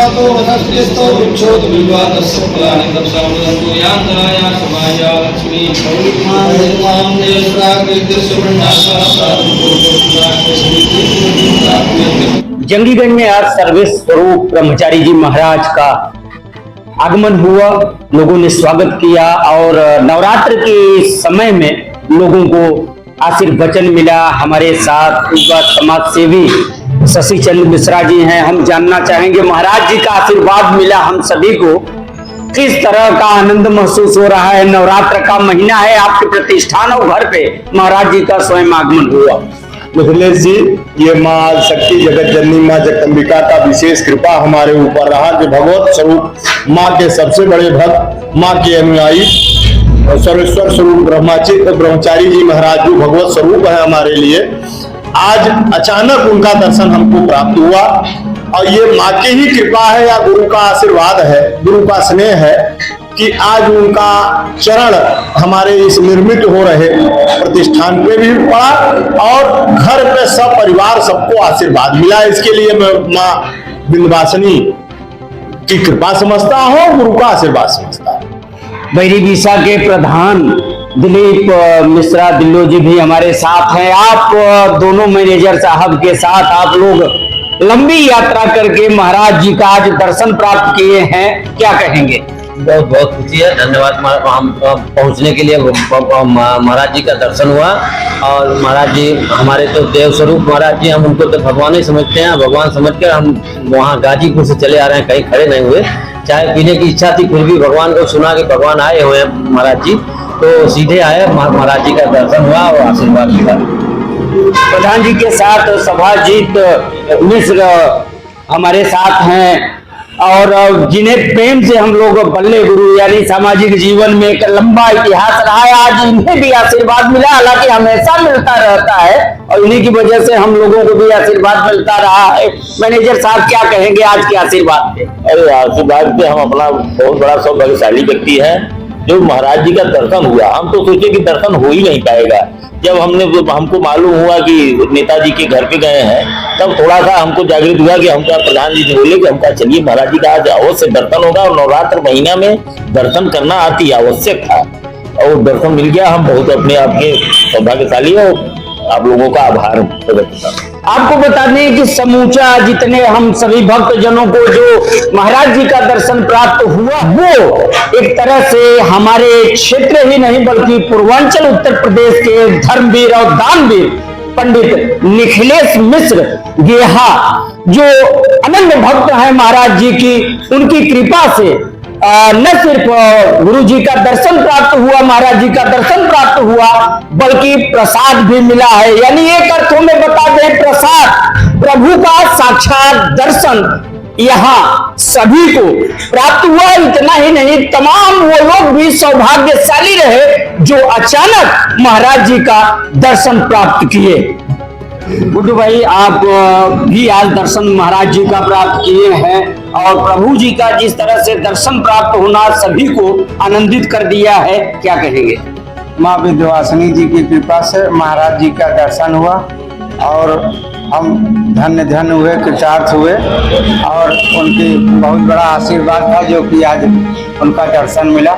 जातो वनस्पतिस्थो वृक्षो विवादस्य फलानि तत्समुदन्तु यान्तराया समाया लक्ष्मी मां जंगीगंज में आज सर्विस स्वरूप ब्रह्मचारी जी महाराज का आगमन हुआ। लोगों ने स्वागत किया और नवरात्र के समय में लोगों को आशीर्वचन मिला। हमारे साथ उनका समाज सेवी शशि चंद्र मिश्रा जी हैं। हम जानना चाहेंगे महाराज जी का आशीर्वाद मिला हम सभी को, किस तरह का आनंद महसूस हो रहा है। नवरात्र का महीना है, आपके प्रतिष्ठान और घर पे महाराज जी का स्वयं आगमन हुआ। मिथिलेश जी, ये माँ शक्ति जगत जननी माँ जगदम्बिका का विशेष कृपा हमारे ऊपर रहा कि भगवत स्वरूप माँ के सबसे बड़े भक्त, माँ के अनुयायी सर्वेश्वर स्वरूप ब्रह्मचारी जी महाराज जो भगवत स्वरूप है हमारे लिए, आज अचानक उनका दर्शन हमको प्राप्त हुआ। और ये माँ की ही कृपा है या गुरु का आशीर्वाद है, गुरु का स्नेह है कि आज उनका चरण हमारे इस निर्मित हो रहे प्रतिष्ठान पे भी पड़ा और घर पे सब परिवार सबको आशीर्वाद मिला। इसके लिए मैं माँ विंध्यवासिनी की कृपा समझता हूँ, गुरु का आशीर्वाद समझता हूँ। बैरी बीसा के प्रधान दिलीप मिश्रा दिल्लो जी भी हमारे साथ हैं। आप दोनों मैनेजर साहब के साथ आप लोग लंबी यात्रा करके महाराज जी का आज दर्शन प्राप्त किए हैं, क्या कहेंगे? बहुत बहुत खुशी है, धन्यवाद। हम पहुंचने के लिए महाराज जी का दर्शन हुआ और महाराज जी हमारे तो देव स्वरूप महाराज जी, हम उनको तो भगवान ही समझते हैं। भगवान समझकर हम वहाँ गाजीपुर से चले आ रहे हैं, कहीं खड़े नहीं हुए। चाय पीने की इच्छा थी, फिर भी भगवान को सुना कि भगवान आए हुए हैं महाराज जी, तो सीधे आए, महाराज जी का दर्शन हुआ और आशीर्वाद मिला। प्रधान जी के साथ सभाजीत मिश्र हमारे साथ हैं और जिन्हें प्रेम से हम लोग बल्ले गुरु यानी सामाजिक जीवन में एक लंबा इतिहास रहा है, आज इन्हें भी आशीर्वाद मिला। हालांकि हमेशा मिलता रहता है और इन्हीं की वजह से हम लोगों को भी आशीर्वाद मिलता रहा है। मैनेजर साहब क्या कहेंगे आज के आशीर्वाद पे? अरे आशीर्वाद पे हम अपना बहुत बड़ा सौभाग्यशाली व्यक्ति है जो महाराज जी का दर्शन हुआ। हम तो सोचे कि दर्शन हो ही नहीं पाएगा। जब हमको मालूम हुआ कि नेताजी के घर पे गए हैं, तब थोड़ा सा हमको जागृत हुआ कि हमका प्रधान जी ने बोले कि हमका चलिए महाराज जी का आज अवश्य दर्शन होगा और नवरात्र महीना में दर्शन करना अति आवश्यक था और दर्शन मिल गया। हम बहुत अपने आप के सौभाग्यशाली और आप लोगों का आभार प्रकट करता हूं। आपको बता दें कि समूचा जितने हम सभी भक्त जनों को जो महाराज जी का दर्शन प्राप्त हुआ, वो एक तरह से हमारे क्षेत्र ही नहीं बल्कि पूर्वांचल उत्तर प्रदेश के धर्मवीर और दानवीर पंडित निखिलेश मिश्र गेहा जो अनन्य भक्त हैं महाराज जी की, उनकी कृपा से न सिर्फ गुरु जी का दर्शन प्राप्त हुआ, महाराज जी का दर्शन प्राप्त हुआ, बल्कि प्रसाद भी मिला है। यानी एक अर्थों में बता दें, प्रसाद प्रभु का साक्षात दर्शन यहाँ सभी को प्राप्त हुआ। इतना ही नहीं, तमाम वो लोग भी सौभाग्यशाली रहे जो अचानक महाराज जी का दर्शन प्राप्त किए। गुड्डू भाई, आप भी आज दर्शन महाराज जी का प्राप्त किए हैं और प्रभु जी का जिस तरह से दर्शन प्राप्त होना सभी को आनंदित कर दिया है, क्या कहेंगे? माँ विंध्यवासिनी जी की कृपा से महाराज जी का दर्शन हुआ और हम धन्य धन्य हुए, कृतार्थ हुए और उनकी बहुत बड़ा आशीर्वाद था जो कि आज उनका दर्शन मिला।